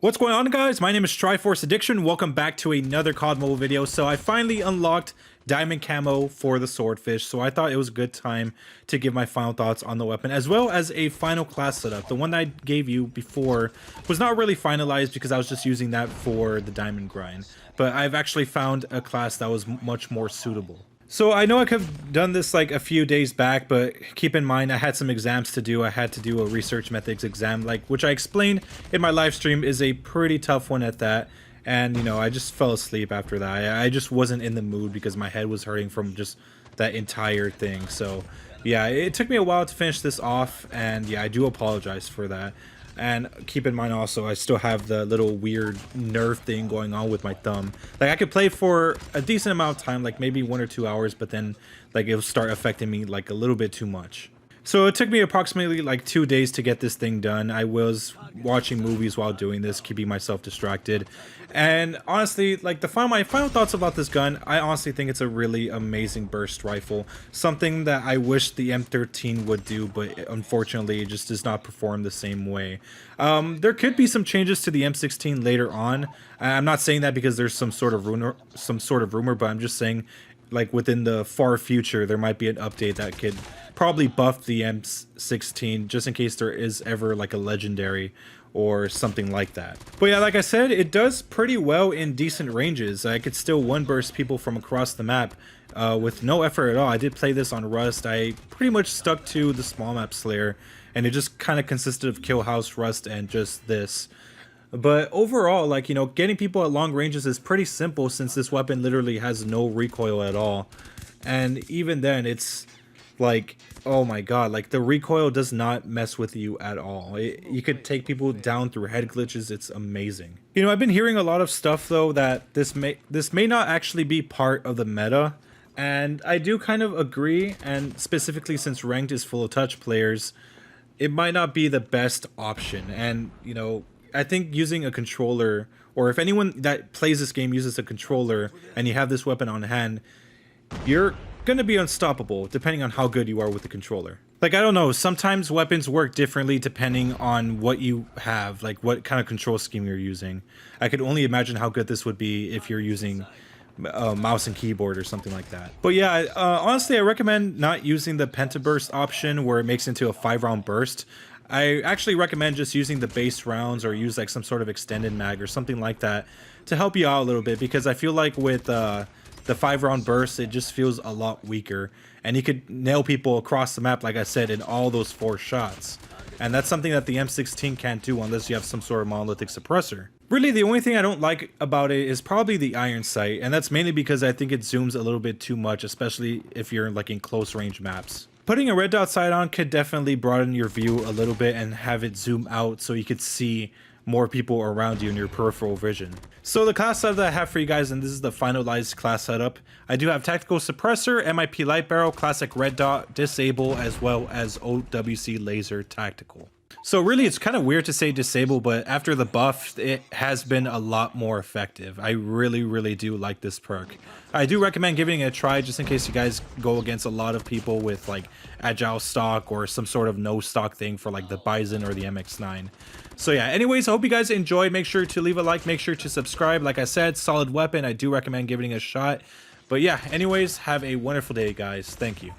What's going on, guys? My name is Triforce Addiction. Welcome back to another COD mobile video. So I finally unlocked diamond camo for the swordfish, so I thought it was a good time to give my final thoughts on the weapon, as well as a final class setup. The one that I gave you before was not really finalized because I was just using that for the diamond grind, but I've actually found a class that was much more suitable. So I know I could have done this like a few days back, but keep in mind I had some exams to do. I had to do a research methods exam, which I explained in my live stream is a pretty tough one at that. And you know, I just fell asleep after that. I just wasn't in the mood because my head was hurting from just that entire thing. So yeah, it took me a while to finish this off, and yeah, I do apologize for that. And keep in mind also, I still have the little weird nerve thing going on with my thumb. Like, I could play for a decent amount of time, like maybe 1 or 2 hours, but then like it'll start affecting me like a little bit too much. So it took me approximately like 2 days to get this thing done. I was watching movies while doing this, keeping myself distracted. And honestly, like my final thoughts about this gun, I honestly think it's a really amazing burst rifle. Something that I wish the M13 would do, but unfortunately it just does not perform the same way. There could be some changes to the M16 later on. I'm not saying that because there's some sort of rumor, but I'm just saying, like, within the far future, there might be an update that could probably buff the M16 just in case there is ever like a legendary or something like that. But yeah, like I said, it does pretty well in decent ranges. I could still one burst people from across the map with no effort at all. I did play this on Rust. I pretty much stuck to the small map Slayer, and it just kind of consisted of Kill House, Rust, and just this. But overall, like, you know, getting people at long ranges is pretty simple since this weapon literally has no recoil at all. And even then, it's like, oh my god, like the recoil does not mess with you at all. You could take people down through head glitches. It's amazing. You know, I've been hearing a lot of stuff though that this may not actually be part of the meta, and I do kind of agree. And specifically since ranked is full of touch players, it might not be the best option. And you know, I think using a controller, or if anyone that plays this game uses a controller and you have this weapon on hand, you're gonna be unstoppable depending on how good you are with the controller. Like, I don't know, sometimes weapons work differently depending on what you have, like what kind of control scheme you're using. I could only imagine how good this would be if you're using mouse and keyboard or something like that. But yeah, honestly, I recommend not using the pentaburst option where it makes into a 5-round burst. I actually recommend just using the base rounds or use like some sort of extended mag or something like that to help you out a little bit, because I feel like with the 5-round burst, it just feels a lot weaker, and you could nail people across the map, like I said, in all those 4 shots. And that's something that the M16 can't do unless you have some sort of monolithic suppressor. Really, the only thing I don't like about it is probably the iron sight, and that's mainly because I think it zooms a little bit too much, especially if you're like in close range maps. Putting a red dot sight on could definitely broaden your view a little bit and have it zoom out so you could see more people around you in your peripheral vision. So the class setup that I have for you guys, and this is the finalized class setup, I do have tactical suppressor, MIP light barrel, classic red dot, disable, as well as OWC laser tactical. So really, it's kind of weird to say disable, but after the buff, it has been a lot more effective. I really do like this perk. I do recommend giving it a try just in case you guys go against a lot of people with like agile stock or some sort of no stock thing for like the Bison or the MX9. So yeah, anyways, I hope you guys enjoyed. Make sure to leave a like, make sure to subscribe. Like I said, solid weapon. I do recommend giving it a shot. But yeah, anyways, have a wonderful day, guys. Thank you.